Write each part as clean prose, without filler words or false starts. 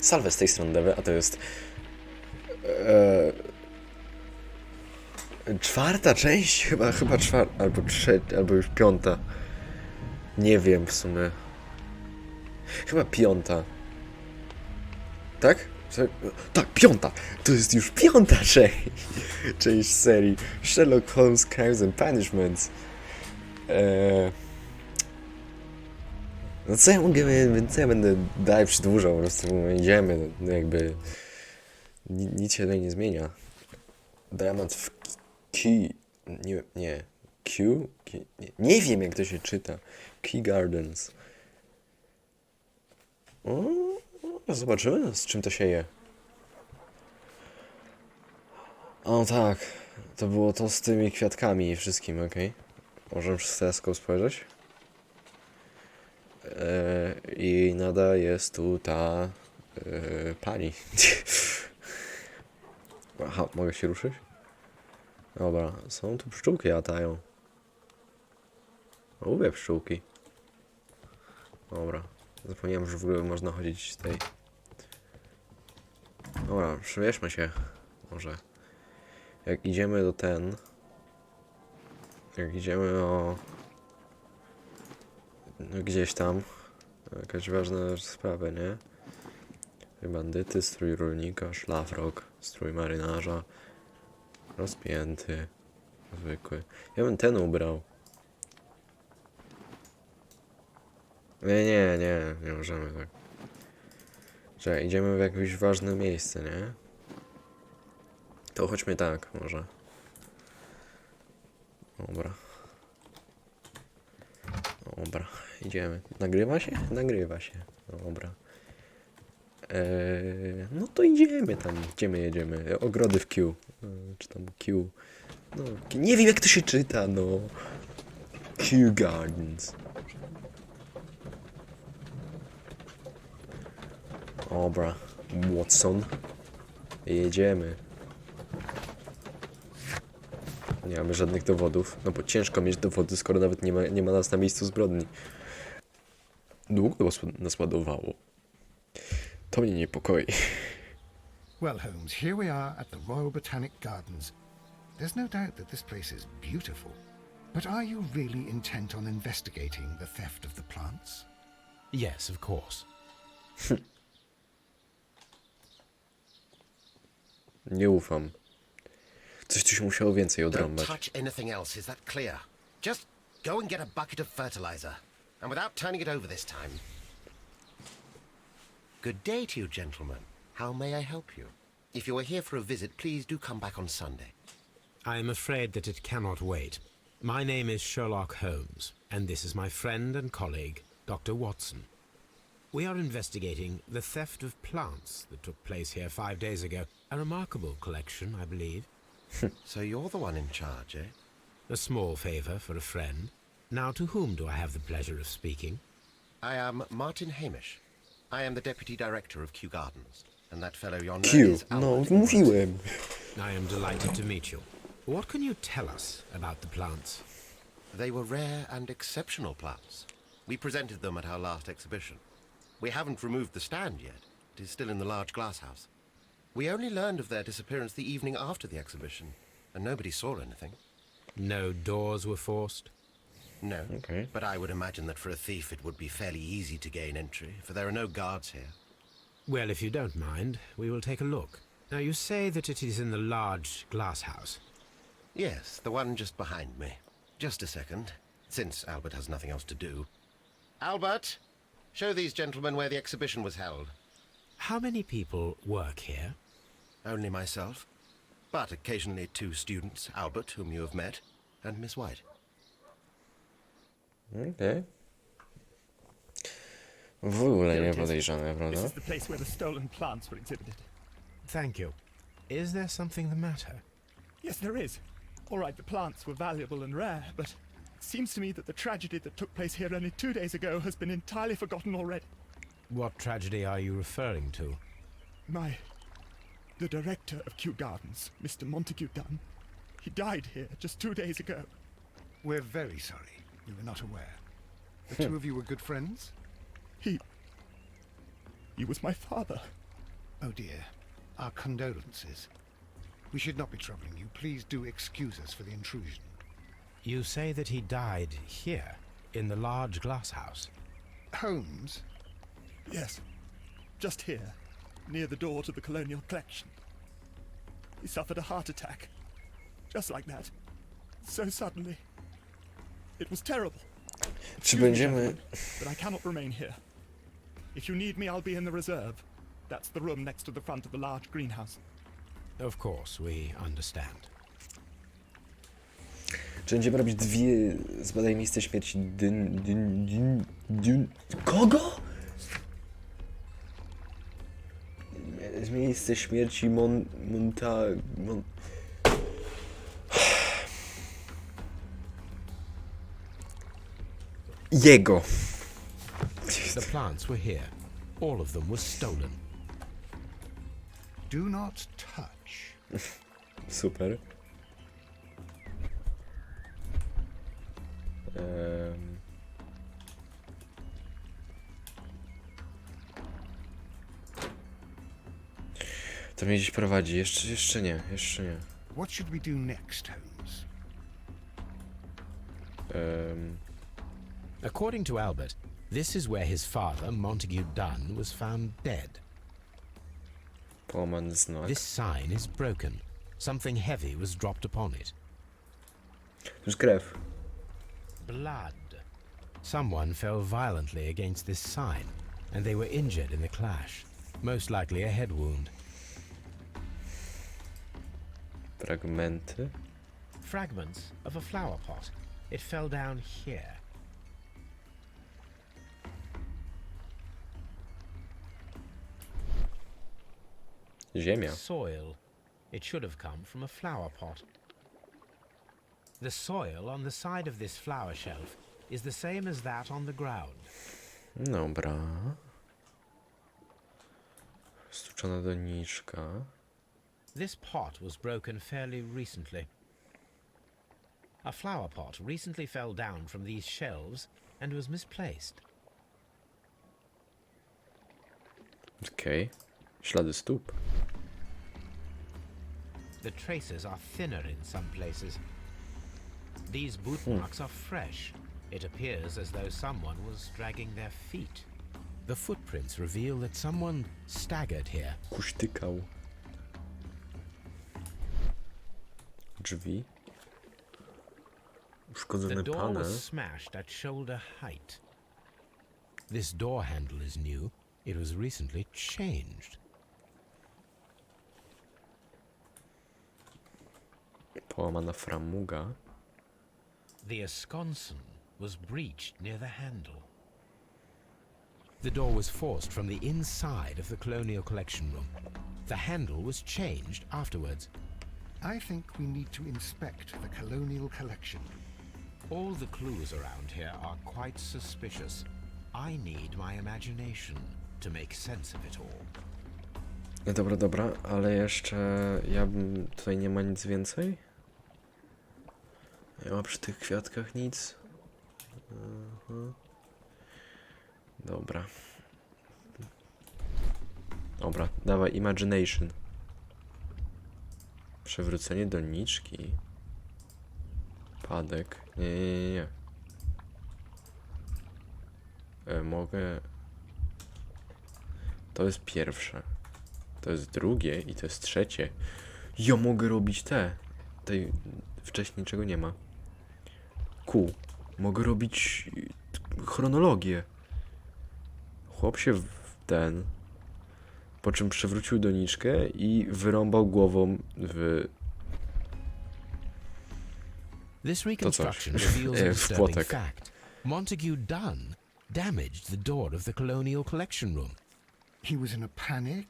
Salve, z tej strony Dewy, a to jest czwarta część, chyba czwarta, albo trzecia, albo już piąta. Nie wiem w sumie. Chyba piąta. Tak? Tak, piąta! To jest już piąta część serii Sherlock Holmes Crimes and Punishments. No co ja mogę, co ja będę dalej przedłużał, po prostu idziemy, no jakby nic się tutaj nie zmienia. Dramat w nie, nie wiem jak to się czyta. Key Gardens. Zobaczymy z czym to się je. O tak, to było to z tymi kwiatkami i wszystkim, okej. Możemy przez teleskop spojrzeć. I nada jest tu ta pani. Aha, mogę się ruszyć? Dobra, są tu pszczółki latają. Lubię pszczółki. Dobra, zapomniałem, że w ogóle można chodzić z tej... Dobra, przewieźmy się. Może. Jak idziemy do ten... Jak idziemy o... No gdzieś tam. Jakaś ważna sprawa, nie? Bandyty, strój rolnika, szlafrok, strój marynarza. Rozpięty. Zwykły. Ja bym ten ubrał. Nie możemy tak. Czekaj, idziemy w jakieś ważne miejsce, nie? To chodźmy tak, może. Dobra. Dobra, idziemy. Nagrywa się? Nagrywa się. Dobra. No to idziemy tam. Gdzie my jedziemy? Ogrody w Q. Czy tam Q. No, nie wiem jak to się czyta, no. Q Gardens. Dobra, Watson. Jedziemy. Nie mamy żadnych dowodów, no bo ciężko mieć dowody, skoro nawet nie ma nas na miejscu zbrodni. Długo nas ładowało. To mnie niepokoi. Well, Holmes, here we are at the Royal Botanic Gardens. There's no doubt that this place is beautiful. But are you really intent on investigating the theft of the plants? Yes, of course. Nie ufam. Coś tu się musiało więcej Don't odrąbać. touch anything else, is that clear? Just go and get a bucket of fertilizer. And without turning it over this time. Good day to you, gentlemen. How may I help you? If you are here for a visit, please do come back on Sunday. I am afraid that it cannot wait. My name is Sherlock Holmes, and this is my friend and colleague, Dr. Watson. We are investigating the theft of plants that took place here 5 days ago. A remarkable collection, I believe. So you're the one in charge, eh? A small favor for a friend. Now, to whom do I have the pleasure of speaking? I am Martin Hamish. I am the deputy director of Kew Gardens. And that fellow yonder Q, is no, Albert. mówiłem. I am delighted to meet you. What can you tell us about the plants? They were rare and exceptional plants. We presented them at our last exhibition. We haven't removed the stand yet. It is still in the large glass house. We only learned of their disappearance the evening after the exhibition, and nobody saw anything. No doors were forced? No, Okay. but I would imagine that for a thief it would be fairly easy to gain entry, for there are no guards here. Well, if you don't mind, we will take a look. Now, you say that it is in the large glass house. Yes, the one just behind me. Just a second, since Albert has nothing else to do. Albert, show these gentlemen where the exhibition was held. How many people work here? Only myself, but occasionally 2 students, Albert, whom you have met, and Miss White. Okej. W ogóle nie podejrzane, This prawda? is the place where the stolen plants were exhibited. Thank you. Is there something the matter? Yes, there is. All right, the plants were valuable and rare, but it seems to me that the tragedy that took place here only 2 days ago has been entirely forgotten already. What tragedy are you referring to? The director of Kew Gardens, Mr. Montague Dunn, he died here just 2 days ago. We're very sorry. We were not aware. The two of you were good friends? He was my father. Oh dear. Our condolences. We should not be troubling you. Please do excuse us for the intrusion. You say that he died here, in the large glass house? Holmes? Yes, just here, near the door to the colonial collection. He suffered a heart attack. Just like that. So suddenly. It was terrible. Czy będziemy... But I cannot remain here. If you need me, I'll be in the reserve. That's the room next to the front of the large greenhouse. Of course, we understand. Czy będziemy robić dwie... Zbadaj miejsce śmierci... Kogo? Miejsce śmierci Jego. The plants were here. All of them were stolen. Do not touch. Super. To mnie gdzieś prowadzi. Jeszcze nie. What should we do next, Holmes? According to Albert, this is where his father, Montague Dunn, was found dead. Połamany znak. This sign is broken. Something heavy was dropped upon it. To jest krew. Blood. Someone fell violently against this sign, and they were injured in the clash. Most likely a head wound. Fragmenty. Fragments of a flower pot. It fell down here. Ziemia. Soil. It should have come from a flower pot. The soil on the side of this flower shelf is the same as that on the ground. Dobra. Stuczona doniczka. This pot was broken fairly recently. A flower pot recently fell down from these shelves and was misplaced. Okej. Ślady stóp. The traces are thinner in some places. These boot marks are fresh. It appears as though someone was dragging their feet. The footprints reveal that someone staggered here. Kuśtykał. Drzwi. The Uszkodzony door panel. was smashed at shoulder height. This door handle is new. It was recently changed. Połamana framuga. The esconson was breached near the handle. The door was forced from the inside of the Colonial Collection Room. The handle was changed afterwards. I think we need to inspect the colonial collection. All the clues around here are quite suspicious. I need my imagination to make sense of it all. Dobra, ale jeszcze ja bym... Tutaj nie ma nic więcej? Nie ma przy tych kwiatkach nic? Dobra. Dobra, dawaj, imagination. Przewrócenie doniczki. Padek. Nie. Mogę... To jest pierwsze. To jest drugie i to jest trzecie. Ja mogę robić te. Tutaj wcześniej niczego nie ma. Mogę robić chronologię. Chłop się ten... Po czym przewrócił doniczkę i wyrąbał głową w... This reconstruction reveals a disturbing fact. Montague Dunn damaged the door of the Colonial Collection Room. He was in a panic,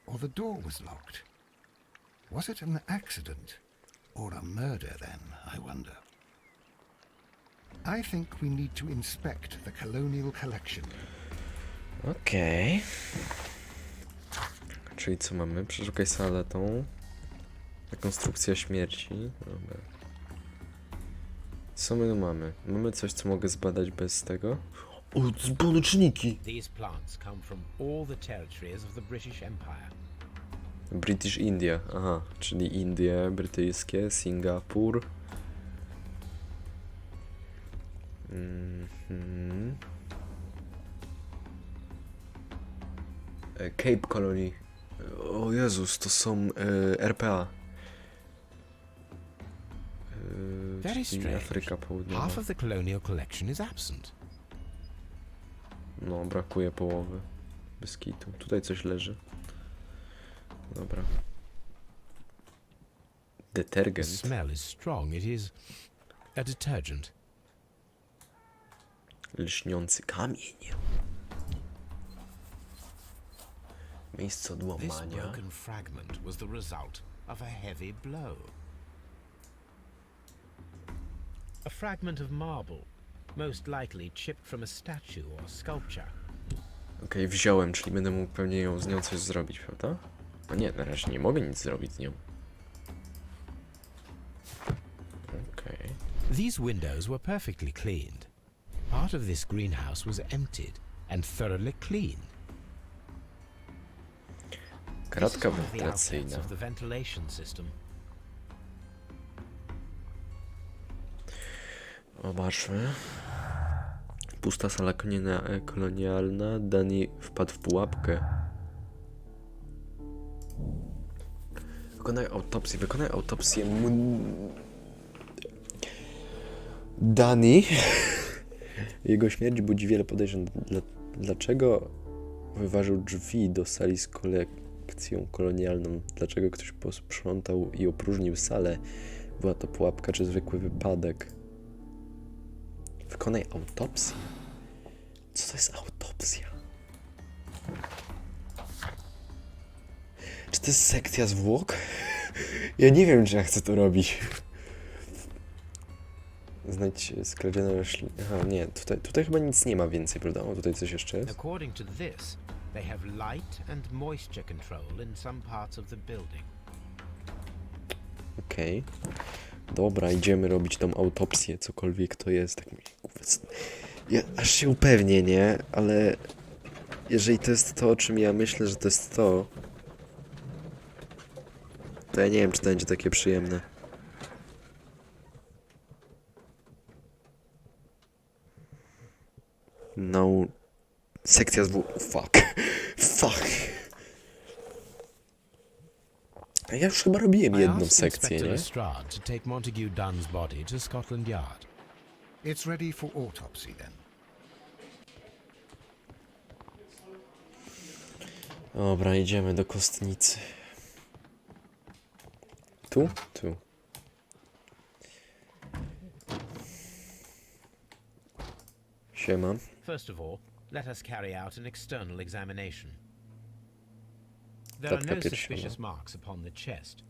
or the door was locked. Was it an accident, or a murder then, I wonder? I think we need to inspect the colonial collection. Okej. Czyli co mamy? Przeszukaj salę tą. Rekonstrukcja śmierci. Dobra. Co my tu mamy? Mamy coś, co mogę zbadać bez tego? O, zbłonoczniki! These plants come from all the territories of the British Empire. British India, aha, czyli Indie brytyjskie, Singapur. Cape Colony. O Jezus, to są RPA. Very Czyli strange. Afryka Południowa. Half of the colonial collection is absent. No, brakuje połowy. Bez kitu. Tutaj coś leży. Dobra. The Detergent. smell is strong. It is a detergent. Lśniący kamień. Miejsce od This łamania. broken fragment was the result of a heavy blow. A fragment of marble, most likely chipped from a statue or sculpture. Okej, wziąłem, czyli będę mógł pewnie z nią coś zrobić, prawda? No nie, na razie nie mogę nic zrobić z nią. Okej. These windows were perfectly cleaned. Part of this greenhouse was emptied and thoroughly cleaned. This is Kratka one of the outlets wentylacyjna. of the ventilation system. Zobaczmy. Pusta sala kolonialna. Dani wpadł w pułapkę. Wykonaj autopsję Dani. Jego śmierć budzi wiele podejrzeń. Dlaczego wyważył drzwi do sali z kolekcją kolonialną? Dlaczego ktoś posprzątał i opróżnił salę? Była to pułapka czy zwykły wypadek? Wykonaj autopsję. Co to jest autopsja? Czy to jest sekcja zwłok? Ja nie wiem, czy ja chcę to robić. Znajdź skradzioną Aha, nie, tutaj chyba nic nie ma więcej, prawda? O, tutaj coś jeszcze jest. According to this, they have light and moisture control in some parts of the building. Okej. Dobra, idziemy robić tą autopsję, cokolwiek to jest. Tak mi... Ja aż się upewnię, nie? Ale jeżeli to jest to, o czym ja myślę, że to jest to ja nie wiem, czy to będzie takie przyjemne. No... Sekcja Fuck. Fuck. A ja już chyba robiłem jedną sekcję, nie? Lestrade to take Montague Dunn's body to Scotland Yard. It's ready for autopsy then. Dobra, idziemy do kostnicy. Tu? Tu. Siema. First of all, let us carry out an external examination. There are Klatka no piersiowa. suspicious marks upon the chest.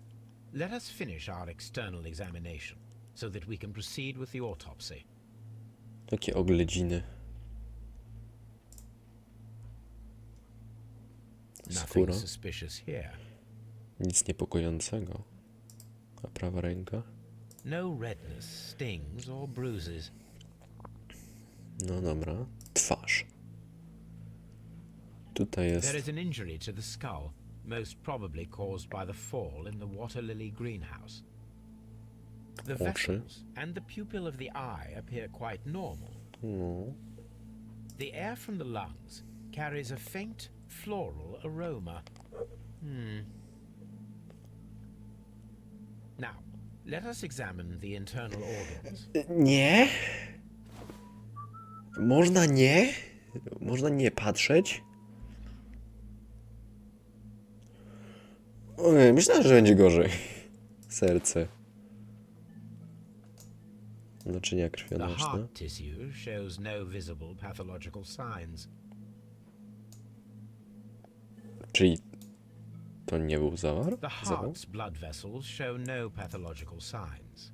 Let us finish our external examination so that we can proceed with the autopsy. Jakie ogledziny. Nothing Skóra. suspicious here. Nic niepokojącego. A prawa ręka? No redness, stings or bruises. No dobra. Twarz. Tutaj There jest... is an injury to the skull, most probably caused by the fall in the water lily greenhouse. The Oczy. vessels and the pupil of the eye appear quite normal. No. The air from the lungs carries a faint floral aroma. Now, let us examine the internal organs. Nie? Można nie? Można nie patrzeć? Ojej, myślałem, że będzie gorzej. Serce. Naczynia The krwionośne. heart tissue shows no visible pathological signs. Czyli to nie był zawał? The heart's blood vessels show no pathological signs.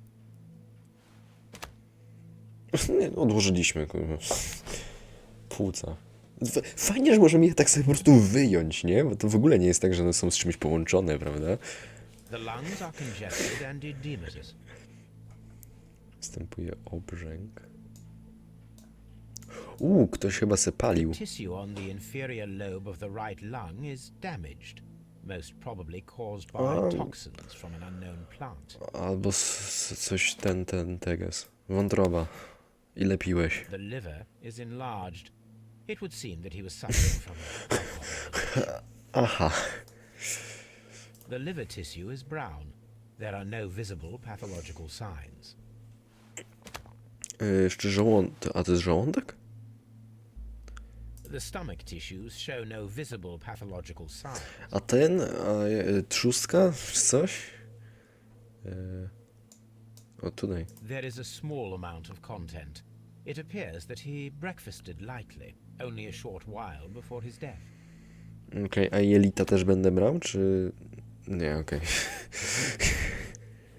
Nie, odłożyliśmy, kurwa. Płuca. Fajnie, że możemy je tak sobie po prostu wyjąć, nie? Bo to w ogóle nie jest tak, że one są z czymś połączone, prawda? The lungs are congested and edematous. Występuje obrzęk. Ktoś chyba se palił. Tissue on the inferior lobe of the right lung is damaged, most probably caused by toxins from an unknown plant. Albo coś teges. Wątroba. Ile piłeś? The liver is enlarged. It would seem that he was suffering from alcohol. Aha. The liver tissue is brown. There are no visible pathological signs. Jeszcze a to jest żołądek? The stomach tissues show no visible pathological signs. A trzustka czy coś? O, tutaj. There is a small amount of content. It appears that he breakfasted lightly, only a short while before his death. Okej, a jelita też będę brał, czy... Nie, okej.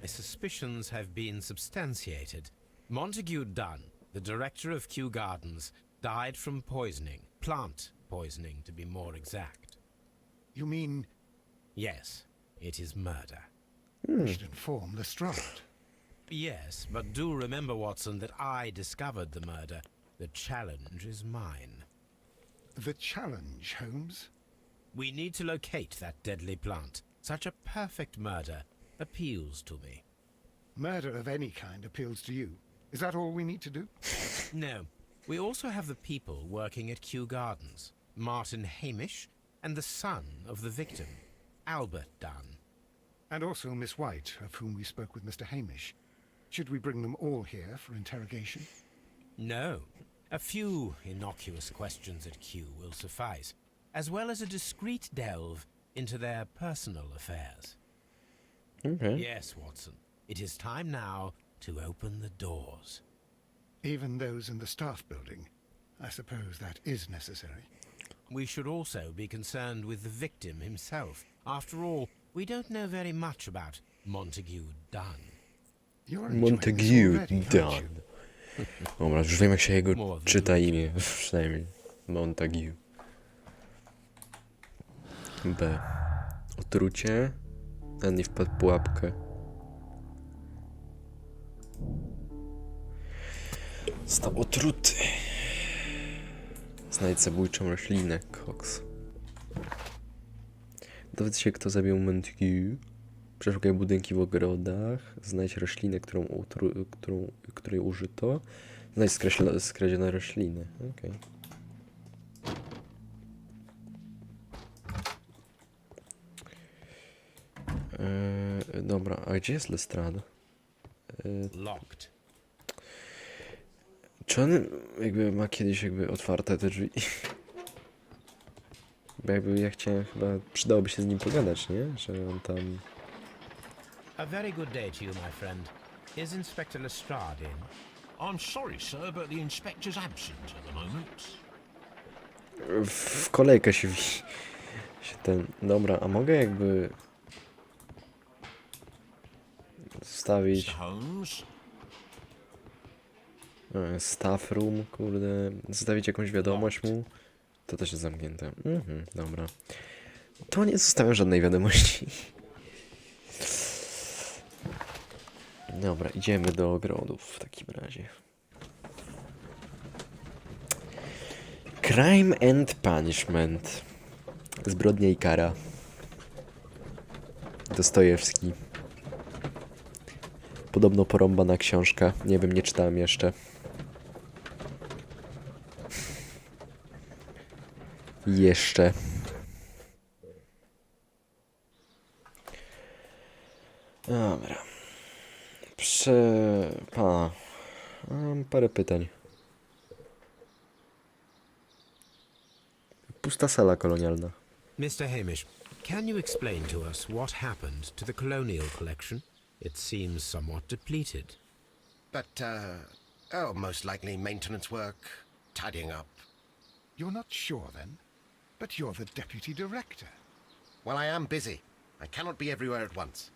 My suspicions have been substantiated. Montague Dunn, the director of Kew Gardens, died from poisoning. Plant poisoning, to be more exact. You mean Yes, it is murder. we should inform Lestrade? Yes, but do remember, Watson, that I discovered the murder. The challenge is mine. The challenge, Holmes? We need to locate that deadly plant. Such a perfect murder appeals to me. Murder of any kind appeals to you. Is that all we need to do? No, we also have the people working at Kew Gardens. Martin Hamish and the son of the victim, Albert Dunn. And also Miss White, of whom we spoke with Mr. Hamish. Should we bring them all here for interrogation? No, a few innocuous questions at Kew will suffice, as well as a discreet delve into their personal affairs. Okay. Yes, Watson, it is time now to open the doors. Even those in the staff building. I suppose that is necessary. We should also be concerned with the victim himself. After all, we don't know very much about Montague Dunn. You're enjoying Montague this already, aren't Dunn. you? Dobra, już wiem jak się jego More than czyta imię, przynajmniej. Montague. B. Otrucie. A nie wpadł w pułapkę. Został otruty. Znajdź zabójczą roślinę, Cox. Dowiedz się, kto zabił Montague. Przeszukaj budynki w ogrodach. Znajdź roślinę, której użyto. Znajdź skradzione rośliny. Okej. Dobra, a gdzie jest Lestrade? Locked. Czy on jakby ma kiedyś otwarte te drzwi? Bo ja chciałem chyba... Przydałoby się z nim pogadać, nie? Że on tam... A very good day to you, my friend. Is Inspector Lestrade in? I'm sorry, sir, but the inspector's absent at the moment. W kolejkę się Dobra, a mogę zostawić... Mr. Holmes? Staff room, kurde... Zostawić jakąś wiadomość mu? To też jest zamknięte. Dobra. To nie zostawiam żadnej wiadomości. Dobra, idziemy do ogrodów w takim razie. Crime and Punishment. Zbrodnia i kara. Dostojewski. Podobno porąbana książka. Nie wiem, nie czytałem jeszcze. Jeszcze. Dobra. Mam parę pytań. Pusta sala kolonialna. Mr. Hamish, can you explain to us what happened to the colonial collection? It seems somewhat depleted. But, most likely maintenance work, tidying up. You're not sure, then? But you're the deputy director. Well, I am busy. I cannot be everywhere at once.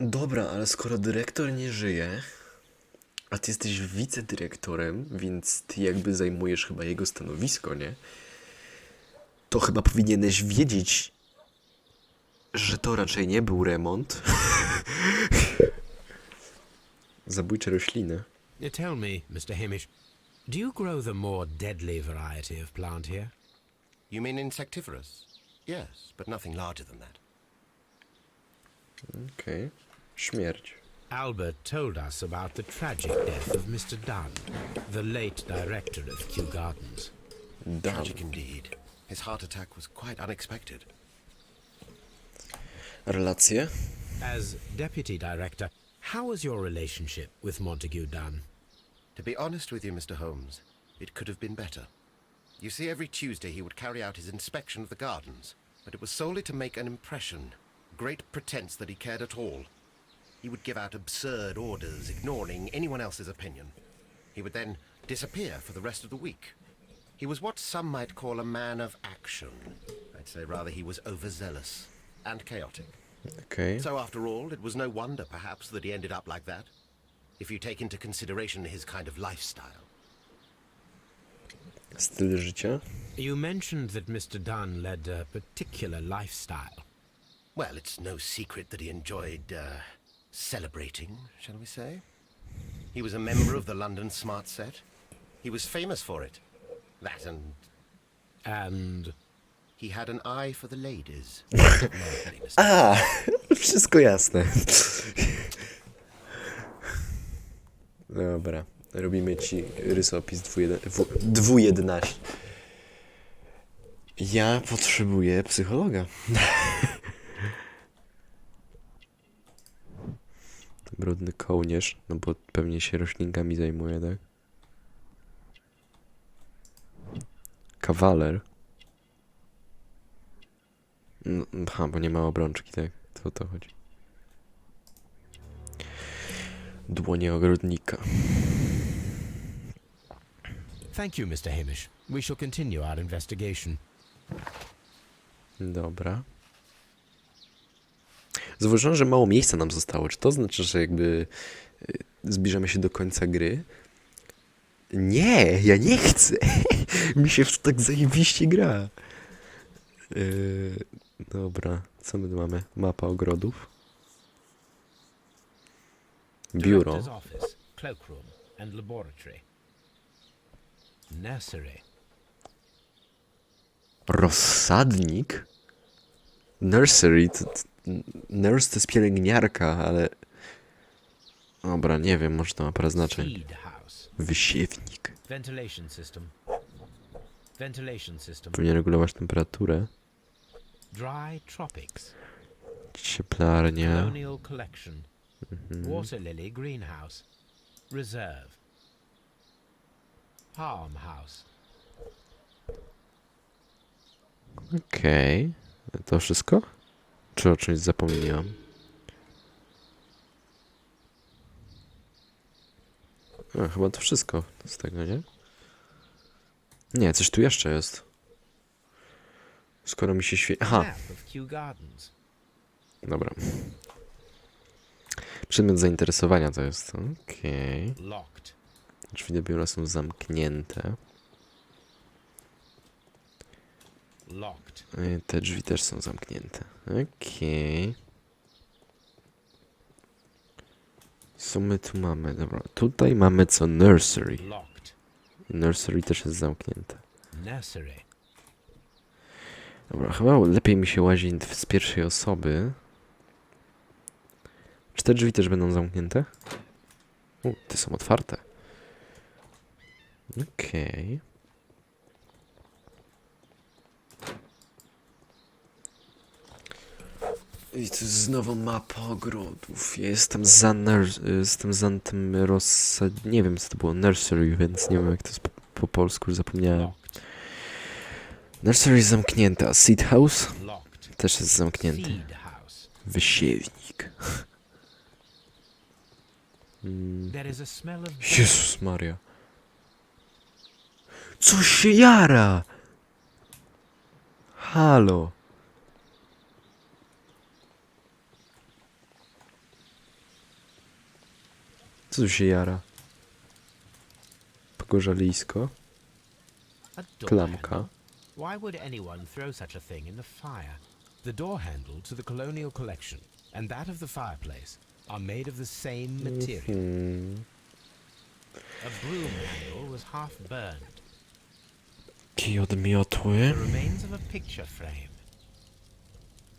Dobra, ale skoro dyrektor nie żyje, a ty jesteś wicedyrektorem, więc ty jakby zajmujesz chyba jego stanowisko, nie? To chyba powinieneś wiedzieć, że to raczej nie był remont. Zabójcze rośliny. Tell me, Mr. Hamish, do you grow the more deadly variety of plant here? You mean insectivorous? Yes, but nothing larger than that. Okej. Śmierć. Albert told us about the tragic death of Mr. Dunn, the late director of Kew Gardens. Dam. Tragic indeed. His heart attack was quite unexpected. Relacje? As deputy director, how was your relationship with Montague Dunn? To be honest with you, Mr. Holmes, it could have been better. You see, every Tuesday he would carry out his inspection of the gardens, but it was solely to make an impression. Great pretense that he cared at all. He would give out absurd orders, ignoring anyone else's opinion. He would then disappear for the rest of the week. He was what some might call a man of action. I'd say rather he was overzealous and chaotic. Okej. So after all, it was no wonder, perhaps, that he ended up like that, if you take into consideration his kind of lifestyle. Styl życia? You mentioned that Mr. Dunn led a particular lifestyle. Well, it's no secret that he enjoyed, celebrating, shall we say? He was a member of the London Smart Set. He was famous for it. That And he had an eye for the ladies. A, wszystko jasne. Dobra, robimy ci rysopis 2.11. Ja potrzebuję psychologa. Brudny kołnierz, no bo pewnie się roślinkami zajmuje, tak? Kawaler. No, aha, bo nie ma obrączki, tak? To o to chodzi. Dłonie ogrodnika. thank you, Mr. Hamish. We shall continue our investigation. Dobra. Zauważyłem, że mało miejsca nam zostało. Czy to znaczy, że jakby zbliżamy się do końca gry? Nie, ja nie chcę. Mi się w to tak zajebiście gra. Dobra, co my tu mamy? Mapa ogrodów. Biuro. Director's office, cloakroom and laboratory. Nursery. Rozsadnik? Nursery nurse to jest pielęgniarka, ale... Dobra, nie wiem, może to ma parę znaczeń. Seed house. Wysiewnik. Ventilation system. Ventilation system. Powinien regulować temperaturę. Dry tropics. Cieplarnia. Colonial collection. Water lily greenhouse. Reserve. Palm house. Okej. To wszystko? Czy o czymś zapomniałam? A, chyba to wszystko z tego, nie? Nie, coś tu jeszcze jest. Skoro mi się świeci... Aha, Map of Kew Gardens. dobra. Przedmiot zainteresowania to jest. Okej. Locked. Drzwi do biura są zamknięte. Locked. Te drzwi też są zamknięte. Okej. Co my tu mamy? Dobra, tutaj mamy co? Nursery. Locked. Nursery też jest zamknięte. Nursery. Dobra, chyba lepiej mi się łazi z pierwszej osoby. Czy te drzwi też będą zamknięte? Te są otwarte. Okej. I tu znowu mapa ogrodów. Ja jestem za tym nie wiem co to było, nursery, więc nie wiem jak to jest po polsku, już zapomniałem. Locked. Nursery jest zamknięta, seed house Locked. też jest zamknięty. Seed house. Wysiewnik. There is a smell of Jezus Maria. Co się jara? Halo. Co tu się jara? Pogorzalijsko. a door Klamka. handle. Why would anyone throw such a thing in the fire? The door handle to the colonial collection and that of the fireplace are made of the same material. A broom handle was half burned. Kij od miotły. The remains of a picture frame.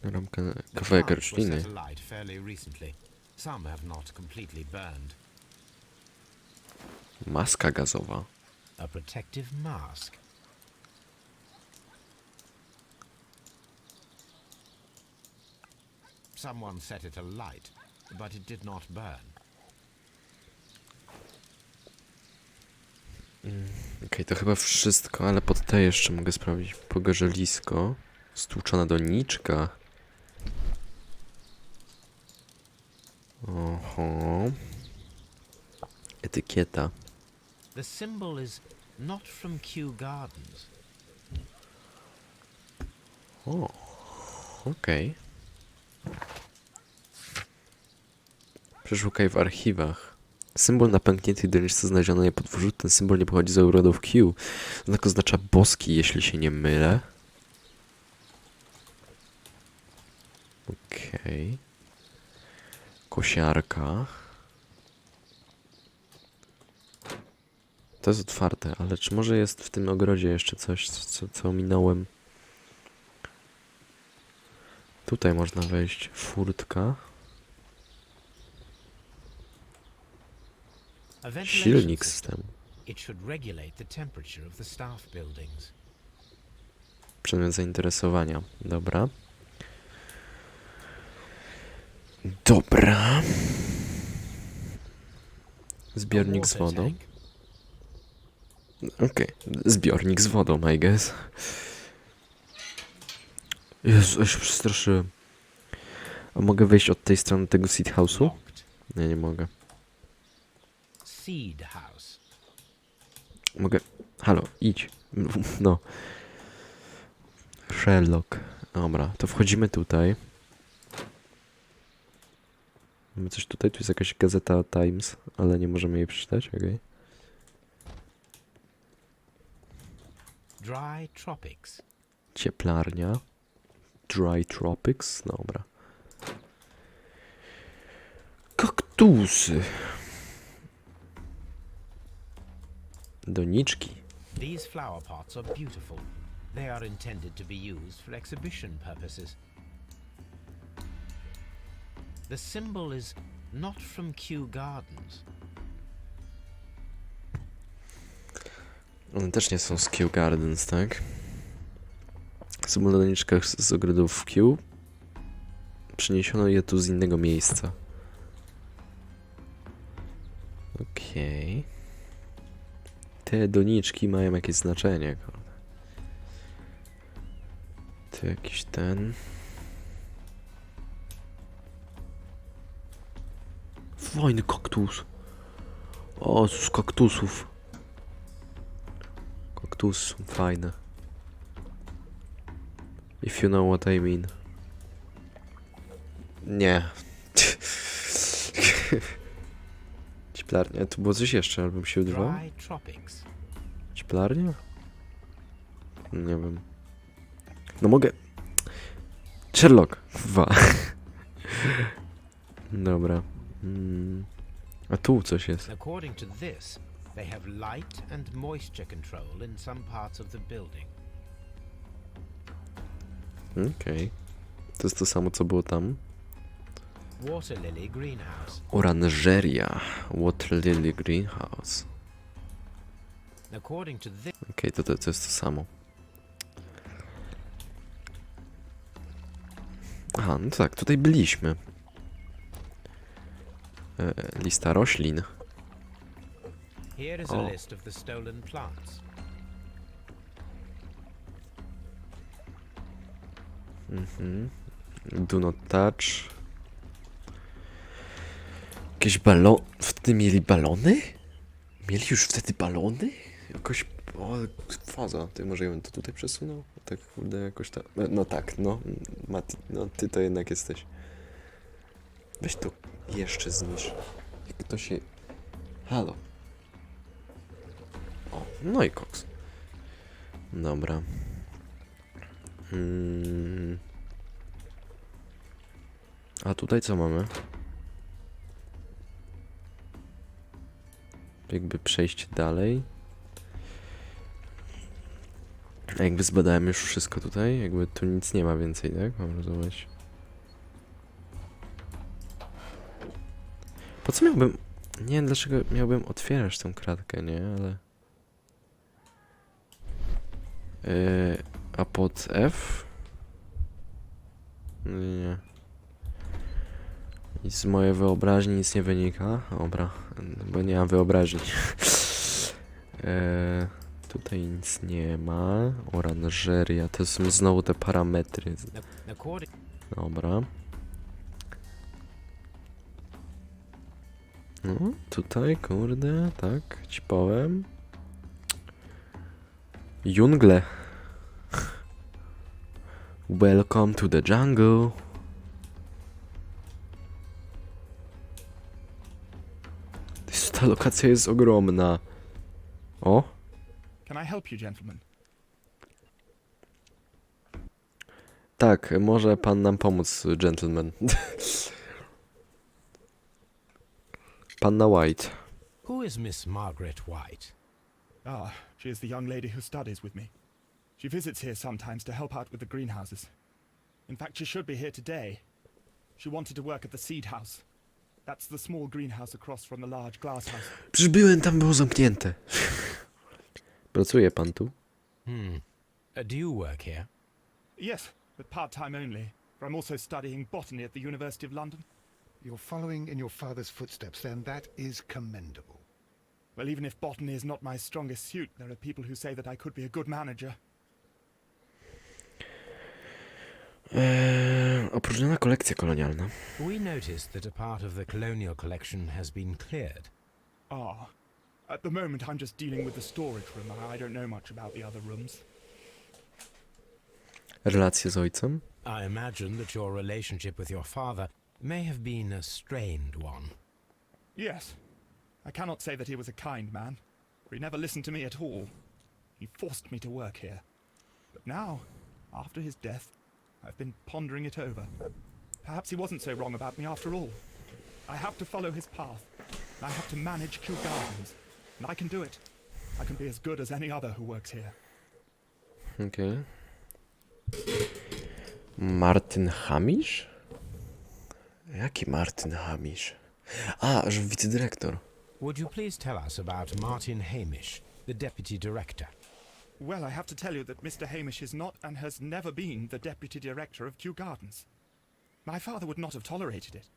Ramka, The kawałek plants were rośliny. set alight fairly recently. Some have not completely burned. Maska gazowa. A protective mask. Someone set it alight, but it did not burn. Okej, to chyba wszystko, ale pod te jeszcze mogę sprawdzić. Pogorzelisko. Stłuczona doniczka. Oho. Etykieta. The symbol is not from Kew Gardens. O, okej. Przeszukaj w archiwach. Symbol na pękniętej doniczce znaleziono na podwórzu. Ten symbol nie pochodzi z ogrodów Kew. Znak oznacza boski, jeśli się nie mylę. Okej. Kosiarka. To jest otwarte, ale czy może jest w tym ogrodzie jeszcze coś, co ominąłem? Tutaj można wejść. Furtka. A ventilation Silnik system. systemu. It should regulate the temperature of the staff buildings. Przedmiot zainteresowania. Dobra. Dobra. Zbiornik z A water wodą. tank. Okej. Zbiornik z wodą, I guess. Jezu, ja się przestraszyłem. A mogę wejść od tej strony tego seed house'u? Locked. Nie, nie mogę. Seed house. Mogę... Halo, idź. No. Sherlock. Dobra, to wchodzimy tutaj. Mamy coś tutaj? Tu jest jakaś gazeta Times, ale nie możemy jej przeczytać, okej. Dry tropics. Cieplarnia. Dry Tropics. Dobra. Kaktusy. Doniczki. These flower pots are beautiful. They are intended to be used for exhibition purposes. The symbol is not from Kew Gardens. One też nie są z Kew Gardens, tak? Symbol na doniczkach z ogrodów Kew. Przyniesiono je tu z innego miejsca. Okej. Te doniczki mają jakieś znaczenie. To jakiś ten... Fajny kaktus. O, z kaktusów. Kaktusy są fajne. If you know what I mean. Nie. Cieplarnia. Tu było coś jeszcze, albo mi się wydawało? Dry tropics. Cieplarnia? Nie wiem. No mogę... Sherlock. Dwa. Dobra. A tu coś jest. According to this, they have light and moisture control in some parts of the building. Okej. To jest to samo, co było tam. Water lily greenhouse. Oranżeria. Water Lily Greenhouse. According to this, Okej, to jest to samo. Aha, no tak, tutaj byliśmy. Lista roślin. here is Oh. a list of the stolen plants. Do not touch. Jakieś balon... Wtedy mieli balony? Mieli już wtedy balony? Jakoś... O, faza. Ty może ja bym to tutaj przesunął? Tak kurde jakoś tak... No tak, no. Mati, no ty to jednak jesteś. Weź to jeszcze zniszcz. Jak to się... Halo. O, no i koks. Dobra. A tutaj co mamy? jakby przejść dalej. A jakby zbadałem już wszystko tutaj, jakby tu nic nie ma więcej, tak? Mam rozumieć. Po co miałbym... Nie wiem dlaczego miałbym otwierać tą kratkę, nie? Ale... a pod F? Nie. I z mojej wyobraźni nic nie wynika. Dobra, bo nie mam wyobraźni. Tutaj nic nie ma. Oranżeria, to są znowu te parametry. Dobra. No, tutaj, kurde, tak, ci powiem. Jungle. Welcome to the jungle. Ta lokacja jest ogromna. O? Can I help you, gentlemen? Tak, może pan nam pomóc, gentleman. Panna White. Who is Miss Margaret White? Ah, she is the young lady who studies with me. She visits here sometimes to help out with the greenhouses. In fact, she should be here today. She wanted to work at the seed house. That's the small greenhouse across from the large glass house. Przecież byłem, tam było zamknięte. Pracuje pan tu? Do you work here? Yes, but part-time only. For I'm also studying botany at the University of London. You're following in your father's footsteps, then. That is commendable. Well, even if botany is not my strongest suit, there are people who say that I could be a good manager. Opróżniona kolekcja kolonialna. We noticed that a part of the colonial collection has been cleared. Ah, at the moment I'm just dealing with the storage room. I don't know much about the other rooms. Relacje z ojcem. I imagine that your relationship with your father may have been a strained one. Yes. I cannot say that he was a kind man, for he never listened to me at all. He forced me to work here. But now, after his death, I've been pondering it over. Perhaps he wasn't so wrong about me after all. I have to follow his path. And I have to manage Kew Gardens. And I can do it. I can be as good as any other who works here. Okej. Martin Hamish? Jaki Martin Hamish? A, że wicedyrektor. Would you please tell us about Martin Hamish, the deputy director? Well, I have to tell you that Mr. Hamish is not and has never been the deputy director of Kew Gardens. My father would not have tolerated it.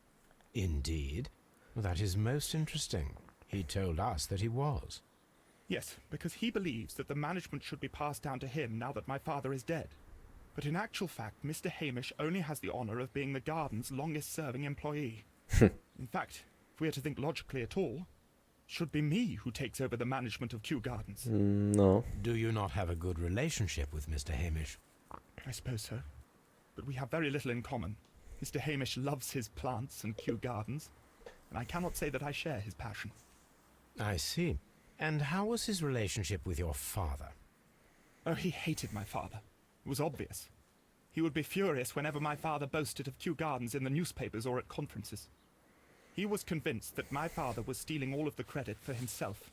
Indeed? Well, that is most interesting. He told us that he was. Yes, because he believes that the management should be passed down to him now that my father is dead. But in actual fact, Mr. Hamish only has the honour of being the garden's longest-serving employee. In fact, if we are to think logically at all, it should be me who takes over the management of Kew Gardens. No. Do you not have a good relationship with Mr. Hamish? I suppose so. But we have very little in common. Mr. Hamish loves his plants and Kew Gardens, and I cannot say that I share his passion. I see. And how was his relationship with your father? Oh, he hated my father. It was obvious. He would be furious whenever my father boasted of Kew Gardens in the newspapers or at conferences. He was convinced that my father was stealing all of the credit for himself.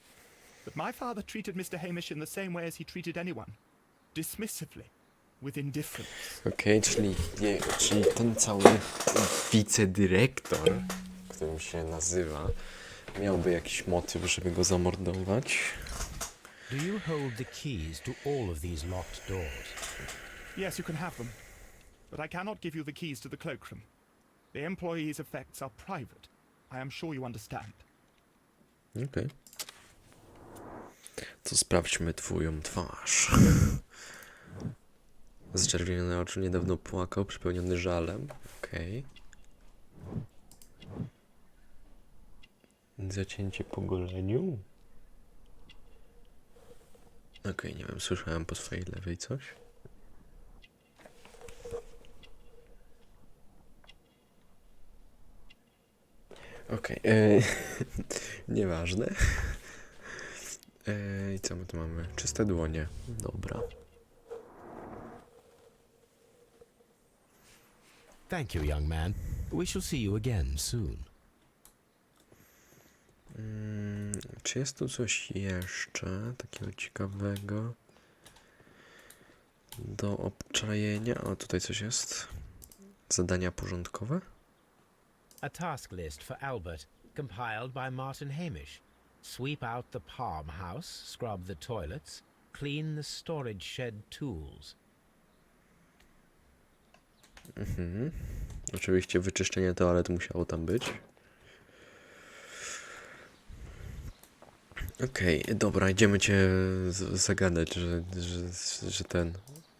But my father treated Mr. Hamish in the same way as he treated anyone. Dismissively. With indifference. Okej, czyli ten cały wicedyrektor, którym się nazywa, miałby jakiś motyw, żeby go zamordować. Do you hold the keys to all of these locked doors? Yes, you can have them. But I cannot give you the keys to the cloakroom. The employees' effects are private. I am sure you understand. Okej. To sprawdźmy twoją twarz. Zczerwienione oczy, niedawno płakał, przepełniony żalem. Okej. Zacięcie po goleniu. Okej, nie wiem, słyszałem po swojej lewej coś. Okej, nieważne. I co my tu mamy? Czyste dłonie. Dobra. Thank you, young man. We shall see you again soon. Czy jest tu coś jeszcze takiego ciekawego do obczajenia? O, tutaj coś jest. Zadania porządkowe? A task list for Albert, compiled by Martin Hamish. Sweep out the palm house, scrub the toilets, clean the storage shed tools. Oczywiście wyczyszczenie toalet musiało tam być. Okej, dobra, idziemy cię zagadać,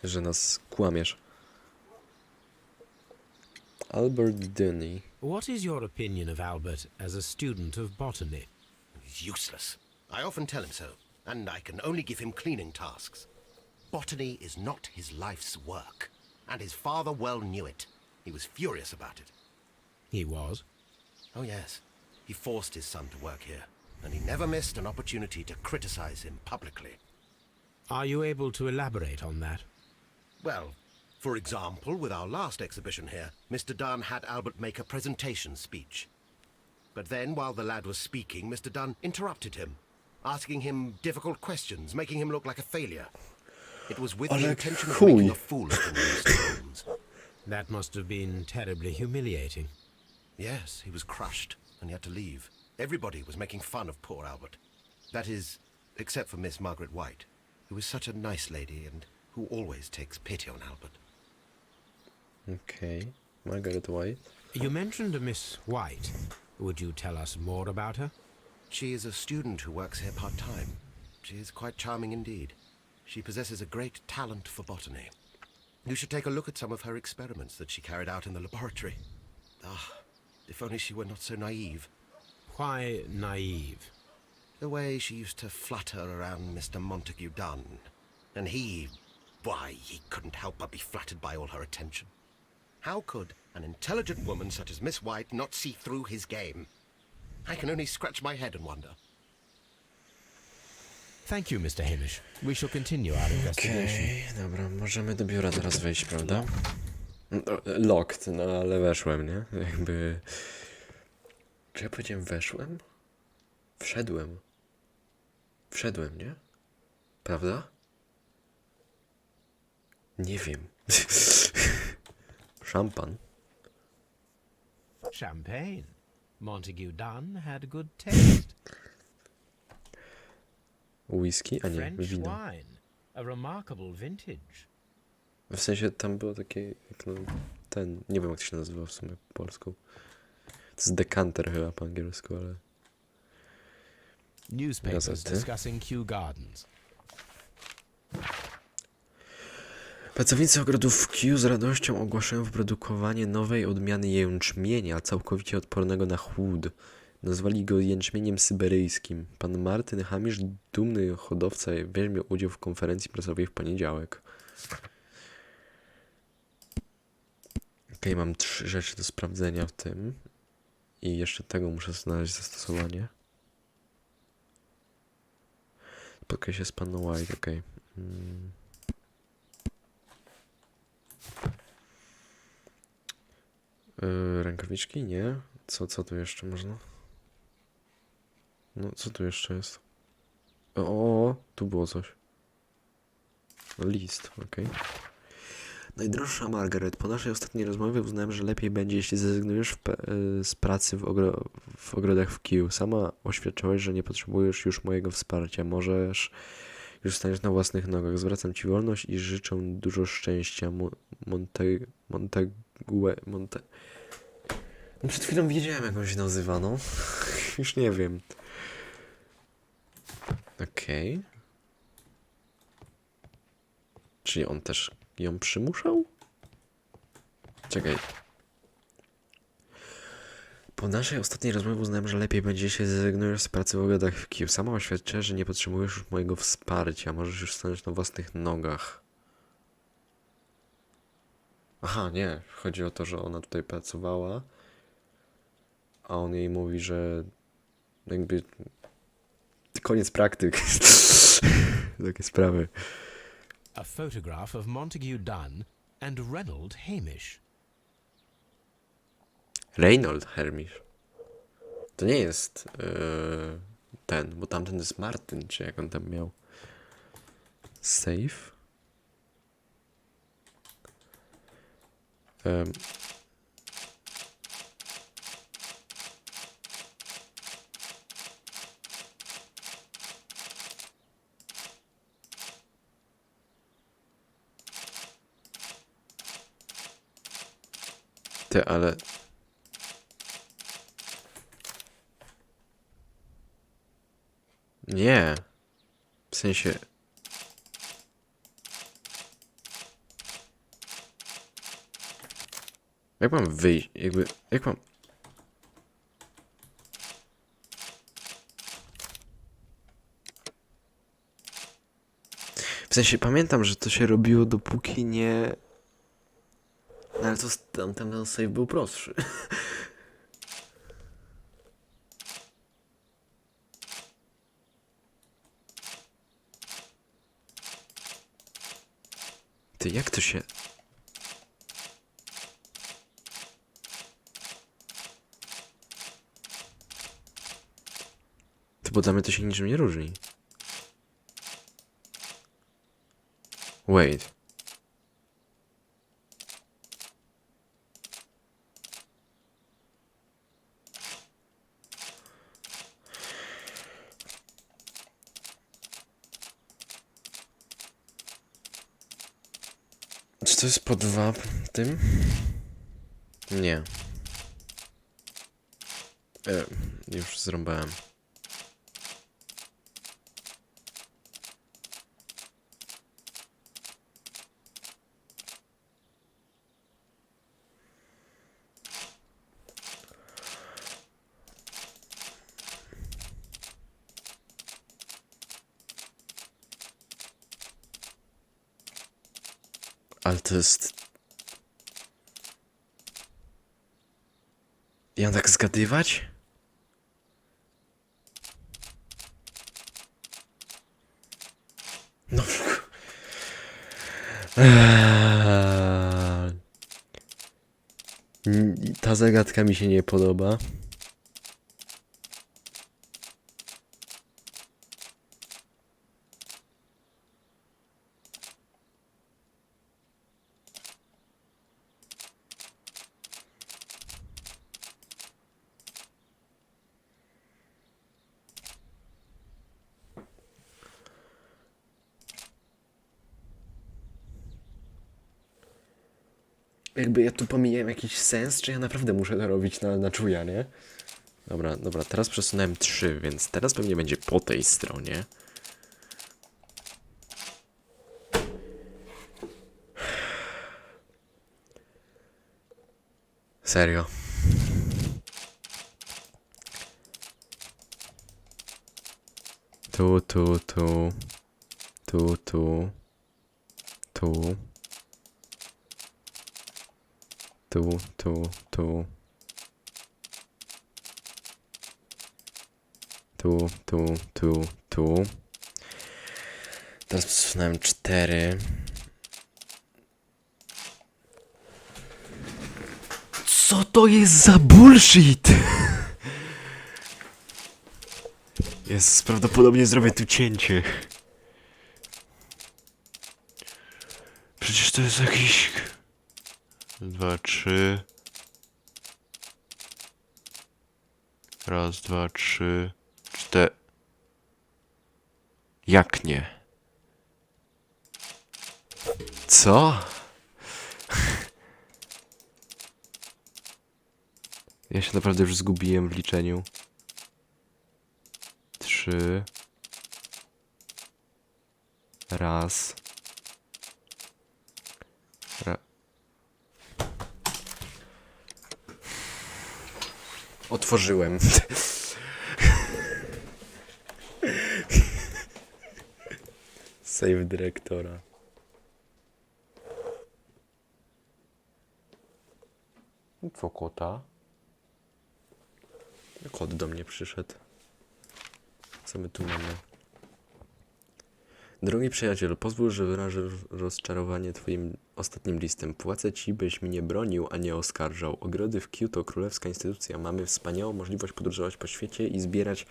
że nas kłamiesz. Albert Denny. What is your opinion of Albert as a student of botany? He's useless. I often tell him so, and I can only give him cleaning tasks. Botany is not his life's work, and his father well knew it. He was furious about it. He was. Oh yes, he forced his son to work here, and he never missed an opportunity to criticize him publicly. Are you able to elaborate on that? Well, for example, with our last exhibition here, Mr. Dunn had Albert make a presentation speech. But then, while the lad was speaking, Mr. Dunn interrupted him, asking him difficult questions, making him look like a failure. It was with the intention of making a fool of him, Mr. Holmes. That must have been terribly humiliating. Yes, he was crushed, and he had to leave. Everybody was making fun of poor Albert. That is, except for Miss Margaret White, who is such a nice lady and who always takes pity on Albert. Okay, Margaret White. You mentioned a Miss White. Would you tell us more about her? She is a student who works here part-time. She is quite charming indeed. She possesses a great talent for botany. You should take a look at some of her experiments that she carried out in the laboratory. Ah, if only she were not so naive. Why naive? The way she used to flutter around Mr. Montague Dunn. And why, he couldn't help but be flattered by all her attention. How could an intelligent woman such as Miss White not see through his game? I can only scratch my head and wonder. Thank you, Mr. Hamish. We shall continue our investigation. Okej, dobra, możemy do biura teraz wejść, prawda? No, locked, no ale weszłem, nie? Jakby... Czy ja powiedziałem weszłem? Wszedłem. Wszedłem, nie? Prawda? Nie wiem. Szampan. Champagne. Montague Dunn had good taste. Whisky? A nie, French wino. wine. A remarkable vintage. W sensie tam było takie, jak no, ten, nie wiem jak to się nazywa w sumie po polsku. To jest dekanter chyba po angielsku, ale... Newspapers Gazety. discussing Kew Gardens. Pracownicy ogrodów Kew z radością ogłaszają wyprodukowanie nowej odmiany jęczmienia, całkowicie odpornego na chłód. Nazwali go jęczmieniem syberyjskim. Pan Martin Hamish, dumny hodowca, weźmie udział w konferencji prasowej w poniedziałek. Okej, mam 3 rzeczy do sprawdzenia w tym. I jeszcze tego muszę znaleźć zastosowanie. Spotkaj się z panem White, okej. Rękawiczki? Nie. Co tu jeszcze można? No, co tu jeszcze jest? O, tu było coś. List, okej. Najdroższa Margaret, po naszej ostatniej rozmowie uznałem, że lepiej będzie, jeśli zrezygnujesz z pracy w ogrodach w Kew. Sama oświadczyłaś, że nie potrzebujesz już mojego wsparcia. Możesz już staniesz na własnych nogach. Zwracam ci wolność i życzę dużo szczęścia. No przed chwilą wiedziałem, jak on się nazywa, no. Już nie wiem. Okej. Czyli on też ją przymuszał? Czekaj. Po naszej ostatniej rozmowie uznałem, że lepiej będzie, jeśli zrezygnujesz z pracy w ogrodach w Kew. Sama oświadczyła, że nie potrzebujesz już mojego wsparcia. Możesz już stanąć na własnych nogach. Aha, nie. Chodzi o to, że ona tutaj pracowała, a on jej mówi, że jakby koniec praktyk. Takie sprawy. A photograph of Montague Dunn and Reynold Hamish. Reynold Hamish. To nie jest ten, bo tamten jest Martin, czy jak on tam miał. Save. Ty, ale... Nie. W sensie... Jak mam wyjść? Jakby... Jak mam... W sensie pamiętam, że to się robiło dopóki nie... No ale to tamten save był prostszy. Ty, jak to się... Ty, bo dla mnie to się niczym nie różni. Wait. Czy to jest po 2 tym? Nie. Już zrąbałem. Ale to jest... Ja mam tak zgadywać? No... Ta zagadka mi się nie podoba. Jakby ja tu pomijałem jakiś sens, czy ja naprawdę muszę to robić na czuja, nie? Dobra, dobra, teraz przesunąłem 3, więc teraz pewnie będzie po tej stronie. Serio. Tu. Tu. Teraz przesunąłem 4. Co to jest za bullshit? Jest, prawdopodobnie zrobię tu cięcie. Przecież to jest jakiś... 2, 3. Raz, 2, 3, 4. Jak nie? Co? Ja się naprawdę już zgubiłem w liczeniu. 3. Raz. Otworzyłem. Save dyrektora. Co kota? Kot do mnie przyszedł. Co my tu mamy? Drogi przyjacielu, pozwól, że wyrażę rozczarowanie twoim ostatnim listem. Płacę ci, byś mnie bronił, a nie oskarżał. Ogrody w Kew to królewska instytucja. Mamy wspaniałą możliwość podróżować po świecie i zbierać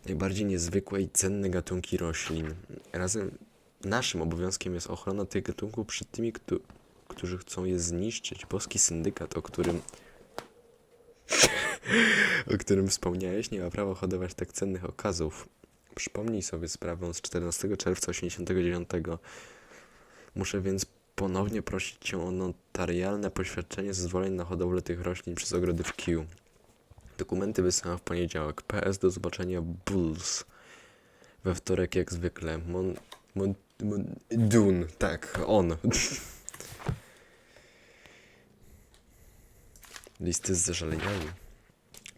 najbardziej niezwykłe i cenne gatunki roślin. Razem naszym obowiązkiem jest ochrona tych gatunków przed tymi, którzy chcą je zniszczyć. Boski syndykat, o którym wspomniałeś, nie ma prawa hodować tak cennych okazów. Przypomnij sobie sprawę z 14 czerwca 89. Muszę więc ponownie prosić Cię o notarialne poświadczenie zezwoleń na hodowlę tych roślin przez ogrody w Kew. Dokumenty wysyłam w poniedziałek. PS do zobaczenia Bulls. We wtorek jak zwykle. Dune. Tak, on. Listy z zażaleniami.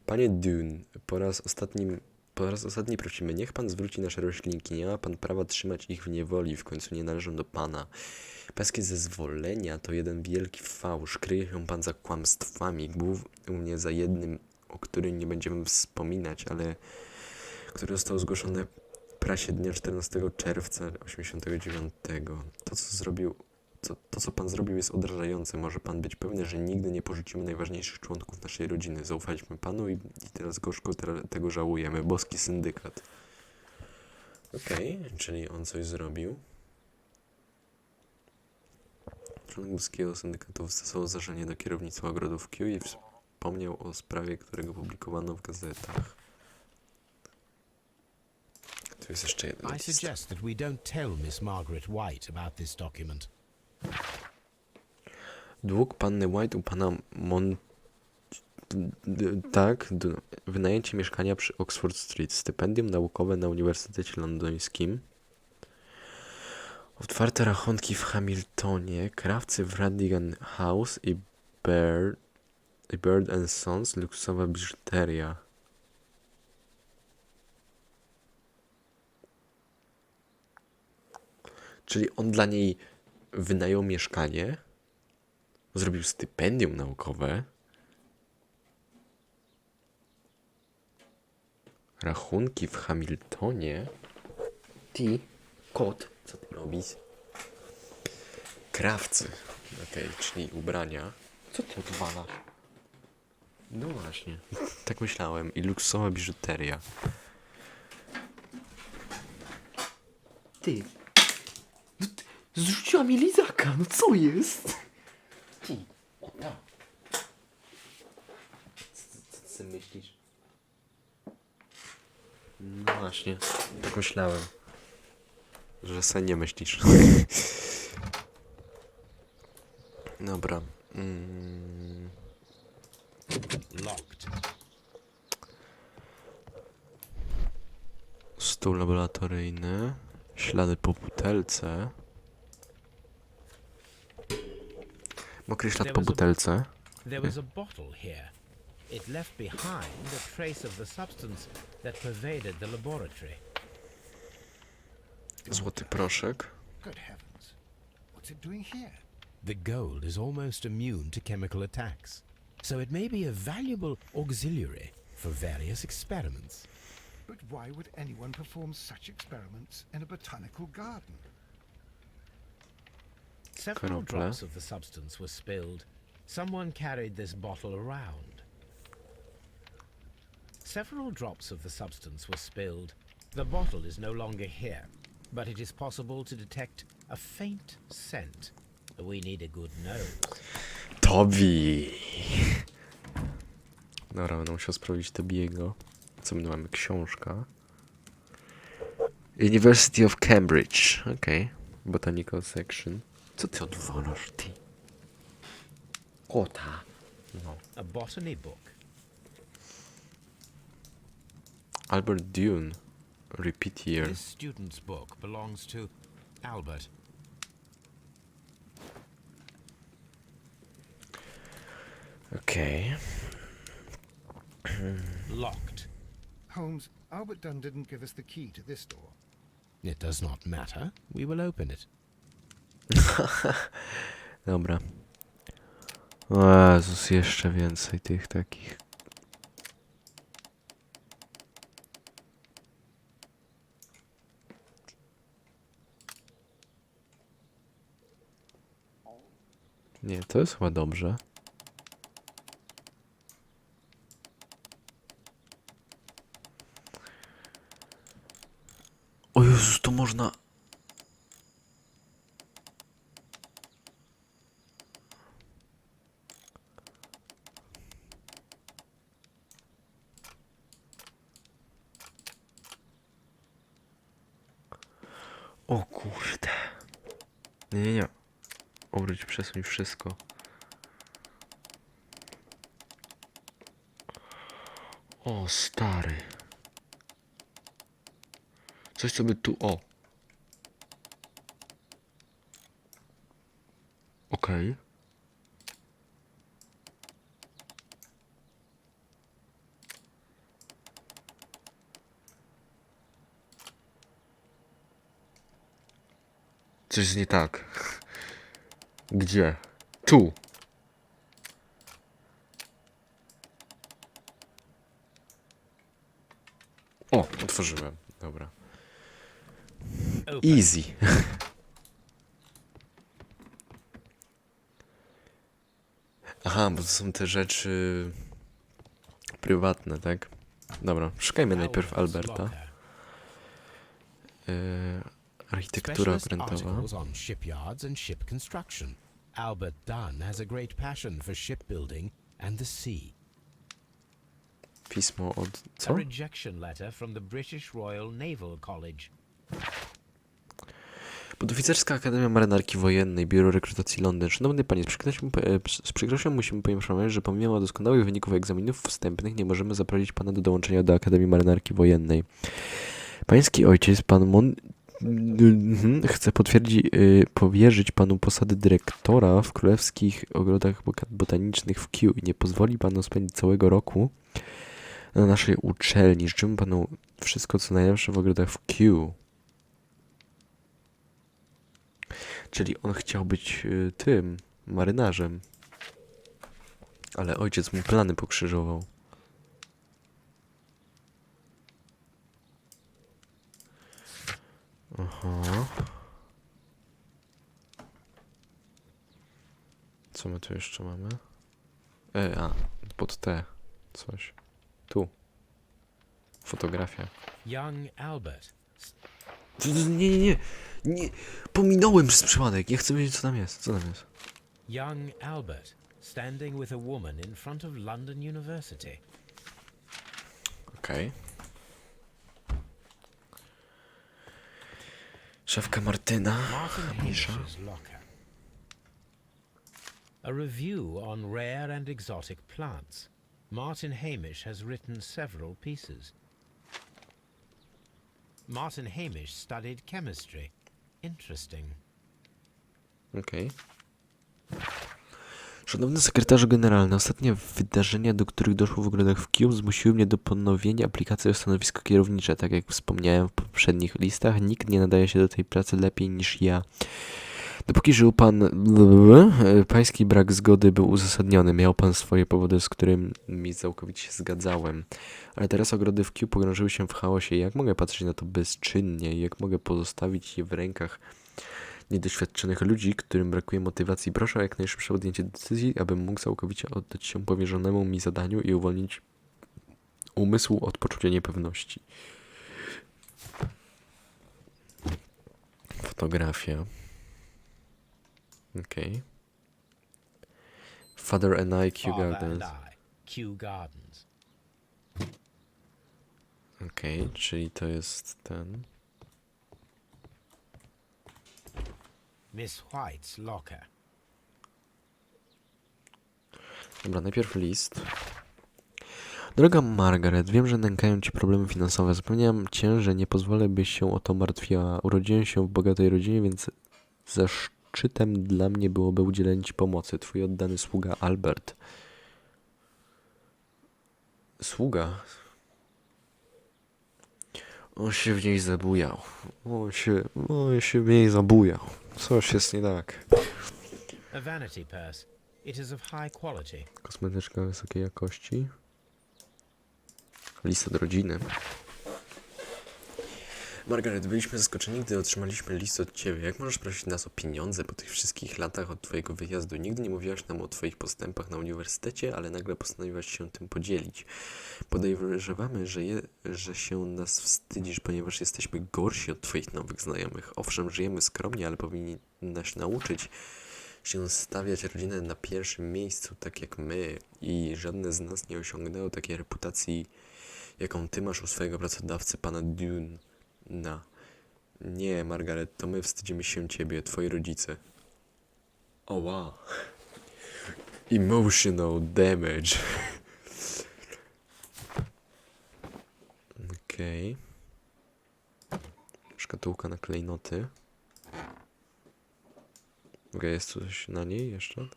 Panie Dune, po raz ostatni prosimy, niech pan zwróci nasze roślinki. Nie ma pan prawa trzymać ich w niewoli, w końcu nie należą do pana. Pańskie zezwolenia to jeden wielki fałsz. Kryje się pan za kłamstwami, głównie za jednym, o którym nie będziemy wspominać, ale który został zgłoszony w prasie dnia 14 czerwca 89. To, co pan zrobił, jest odrażające. Może pan być pewny, że nigdy nie porzucimy najważniejszych członków naszej rodziny. Zaufaliśmy panu i teraz gorzko tego żałujemy. Boski syndykat. Okej, czyli on coś zrobił. Członek boskiego syndykatu wystosował zażalenie do kierownictwa ogrodów Kew i wspomniał o sprawie, którego publikowano w gazetach. Tu jest jeszcze jeden I list. suggest that we don't tell Miss Margaret White about this document. Dług panny White u pana wynajęcie mieszkania przy Oxford Street, stypendium naukowe na Uniwersytecie Londyńskim, otwarte rachunki w Hamiltonie, krawcy w Radigan House i Bird and Sons, luksusowa biżuteria. Czyli on dla niej wynajął mieszkanie, zrobił stypendium naukowe, rachunki w Hamiltonie. Ty, kot, co ty robisz? Krawcy. Okej, czyli ubrania. Co ty odwalasz? No właśnie, tak myślałem. I luksusowa biżuteria. Ty. Zrzuciła mi lizaka, no co jest? Ty, kota. Co ty myślisz? No właśnie, tak myślałem. Że sobie nie myślisz. Dobra. Locked. Stół laboratoryjny. Ślady po butelce. Mokry ślad po butelce. There was a bottle here. It left behind a trace of the substance that pervaded the laboratory. Złoty proszek. Good heavens. What's it doing here? The gold is almost immune to chemical attacks, so it may be a valuable auxiliary for various experiments. But why would anyone perform such experiments in a botanical garden? Several Krople. drops of the substance were spilled. Someone carried this bottle around. Several drops of the substance were spilled. The bottle is no longer here, but it is possible to detect a faint scent. We need a good nose. Tobi! Dobra, będę musiał sprawdzić Tobiego. Co my tu mamy? Książka. University of Cambridge. Okej. Botanical section. Co ty odwalasz, ty? Kota. No. A botany book. Albert Dune. Repeat year. This student's book belongs to Albert. Okej. Locked. Holmes, Albert Dunn didn't give us the key to this door. It does not matter. We will open it. Dobra. O Jezus, jeszcze więcej tych takich. Nie, to jest chyba dobrze. O kurde. Nie, nie, nie. Obróć, przesuń wszystko. O, stary. Coś, co by tu... O. Okej. Coś jest nie tak. Gdzie? Tu. O, otworzyłem. Dobra. Open. Easy. Aha, bo to są te rzeczy prywatne, tak? Dobra, szukajmy najpierw Alberta. Locker. Architektura Specialist okrętowa. articles on shipyards and ship construction. Albert Dunn has a great passion for shipbuilding and the sea. Pismo od... A co? rejection letter from the British Royal Naval College. Podoficerska Akademia Marynarki Wojennej, Biuro Rekrutacji Londyn. Szanowny panie, z przykrością musimy poinformować, że pomimo doskonałych wyników egzaminów wstępnych nie możemy zaprosić pana do dołączenia do Akademii Marynarki Wojennej. Pański ojciec, pan chce powierzyć panu posady dyrektora w Królewskich Ogrodach Botanicznych w Kew i nie pozwoli panu spędzić całego roku na naszej uczelni. Życzymy panu wszystko, co najlepsze w ogrodach w Kew. Czyli on chciał być tym marynarzem. Ale ojciec mu plany pokrzyżował. Aha. Co my tu jeszcze mamy? Pod T. Coś. Tu. Fotografia. Young Albert. Nie. Nie. Pominąłem przez przypadek. Ja chcę wiedzieć, co tam jest. Co tam jest? Young Albert, standing with a woman in front of London University. Okej. Szafka Martyna. Martin Mniejsza. Hamish's locker. A review on rare and exotic plants. Martin Hamish has written several pieces. Martin Hamish studied chemistry. Interesting. Okej. Szanowny sekretarzu generalny, ostatnie wydarzenia, do których doszło w ogrodach w Kew, zmusiły mnie do ponowienia aplikacji o stanowisko kierownicze. Tak jak wspomniałem w poprzednich listach, nikt nie nadaje się do tej pracy lepiej niż ja. Dopóki żył pan, pański brak zgody był uzasadniony. Miał pan swoje powody, z którymi całkowicie się zgadzałem. Ale teraz ogrody w Kew pogrążyły się w chaosie. Jak mogę patrzeć na to bezczynnie? Jak mogę pozostawić je w rękach niedoświadczonych ludzi, którym brakuje motywacji? Proszę o jak najszybsze podjęcie decyzji, abym mógł całkowicie oddać się powierzonemu mi zadaniu i uwolnić umysł od poczucia niepewności. Fotografia. Okej. Father and I, Kew Father Gardens. and I, Kew Gardens. Okej, czyli to jest ten. Miss White's locker. Dobra, najpierw list. Droga Margaret, wiem, że nękają cię problemy finansowe. Zapewniam cię, że nie pozwolę, byś się o to martwiła. Urodziłem się w bogatej rodzinie, więc zaszczytem dla mnie byłoby udzielenie ci pomocy. Twój oddany sługa Albert. Sługa? On się w niej zabujał. On się w niej zabujał. Coś jest nie tak. A vanity purse. It is of high quality. Kosmetyczka wysokiej jakości. List od rodziny. Margaret, byliśmy zaskoczeni, gdy otrzymaliśmy list od ciebie. Jak możesz prosić nas o pieniądze po tych wszystkich latach od twojego wyjazdu? Nigdy nie mówiłaś nam o twoich postępach na uniwersytecie, ale nagle postanowiłaś się tym podzielić. Podejrzewamy, że się nas wstydzisz, ponieważ jesteśmy gorsi od twoich nowych znajomych. Owszem, żyjemy skromnie, ale powinnaś nauczyć się stawiać rodzinę na pierwszym miejscu, tak jak my. I żadne z nas nie osiągnęło takiej reputacji, jaką ty masz u swojego pracodawcy, pana Dune. Nie, Margaret, to my wstydzimy się ciebie, twoi rodzice. O, wow. Emotional damage. Okej. Szkatułka na klejnoty. Okej, jest coś na niej jeszcze?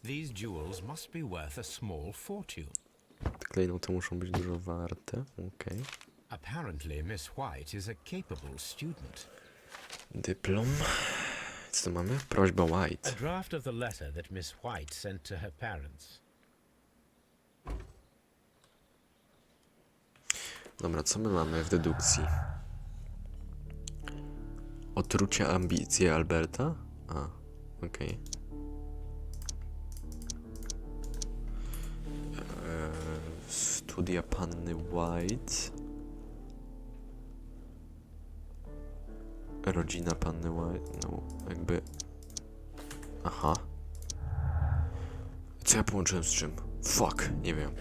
These jewels must be worth a small fortune. Te klejnoty muszą być dużo warte. Okej. Apparently, Miss White is a capable student. Dyplom. Co tu mamy? Prośba A White. draft of the letter that Miss White sent to her parents. Dobra, co my mamy w dedukcji? Otrucia ambicje Alberta? A, okej. Studia panny White. Rodzina panny White. No, jakby... Aha. Co ja połączyłem z czym? Fuck, nie wiem.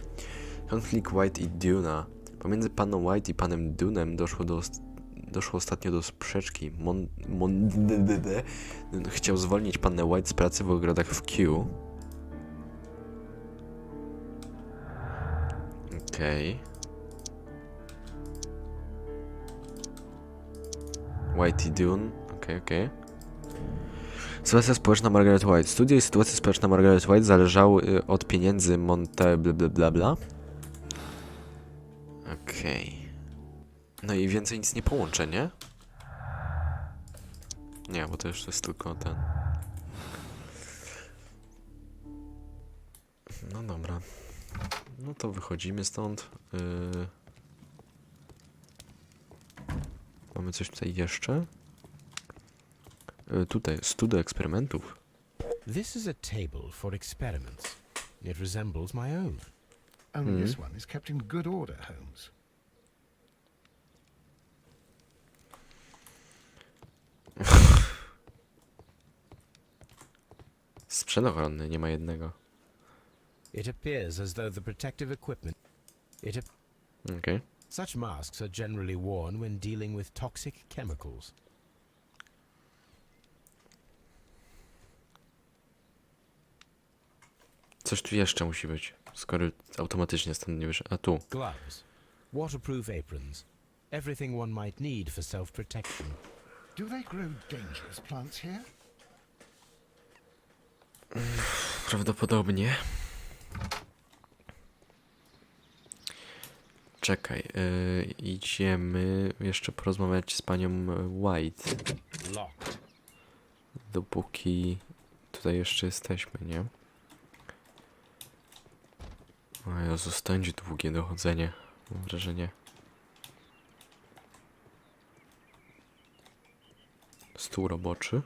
Konflikt White i Duna. Pomiędzy panną White i panem Dunem doszło ostatnio do sprzeczki. Chciał zwolnić pannę White z pracy w ogrodach w Q. Okej. White i Dune. Okej. Sytuacja społeczna Margaret White. Studia i sytuacja społeczna Margaret White zależały od pieniędzy Monte bla bla. Okej. No i więcej nic nie połączę, nie? Nie, bo to jeszcze jest tylko ten. No dobra. No to wychodzimy stąd. Mamy coś tutaj jeszcze? Tutaj, studio eksperymentów. This is a table for experiments. It resembles my own. Only this one is kept in good order, Holmes. Sprzęt ochronny, nie ma jednego. It appears as though the protective equipment... Okej. Such masks are generally worn when dealing with toxic chemicals. Coś tu jeszcze musi być, skoro automatycznie stąd nie wyszedł. A tu. Gloves. Waterproof aprons. Everything one might need for self-protection. Do they grow dangerous plants here? Prawdopodobnie. Czekaj, idziemy jeszcze porozmawiać z panią White. Locked. Dopóki tutaj jeszcze jesteśmy, nie? O Jezu, będzie długie dochodzenie. Mam wrażenie. Stół roboczy.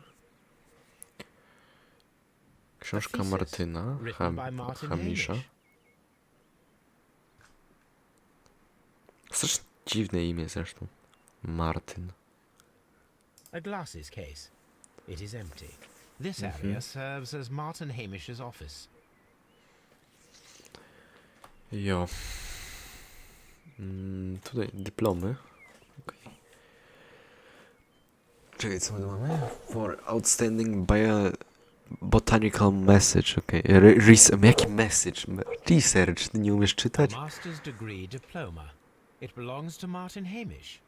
Książka Martyna. Hamisza. Strasznie dziwne imię zresztą. Martyn. A glasses case. It is empty. This area serves as Martin Hamish's office. Jo. Tutaj dyplomy. Okay. Czekaj, co my mamy? For outstanding botanical message, okej. Jaki message? Research, ty nie umiesz czytać? A master's degree diploma. It belongs to Martin Hamish.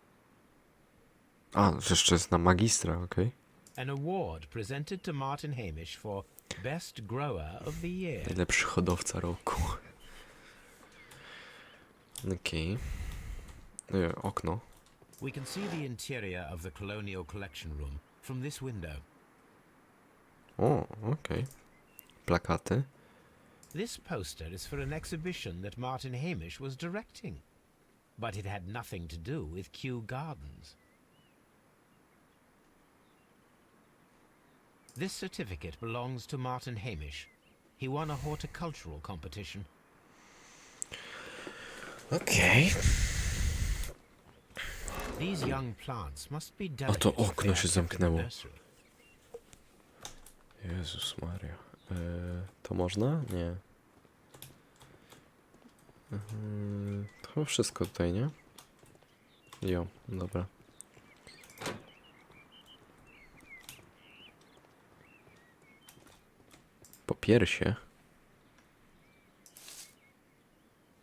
A, jeszcze jest na magistra, okej. An award presented to Martin Hamish for Best Grower of the Year. Najlepszy hodowca roku. Okej. Okno. We can see the interior of the Colonial Collection Room from this window. O, okej. Plakaty. This poster is for an exhibition that Martin Hamish was directing, but it had nothing to do with Kew Gardens. This certificate belongs to Martin Hamish. He won a horticultural competition. Okej. These young plants must be O, delicate. to if they okno are się kept in zamknęło. the nursery. Jezus Maria. To można? Nie. To chyba wszystko tutaj, nie? Jo, dobra. Po piersie.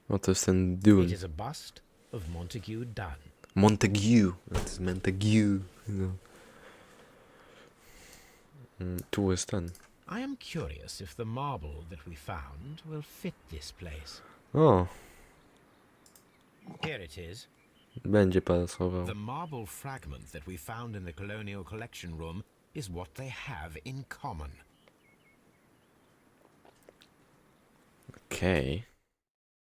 O, to jest ten It Dune. is a bust of Montague Dunn. Montague. To jest Montague. No. Tu jest ten. I am curious if the marble that we found will fit this place. O, Here it is. będzie pasował. The marble fragment that we found in the Colonial Collection Room is what they have in common. Okej.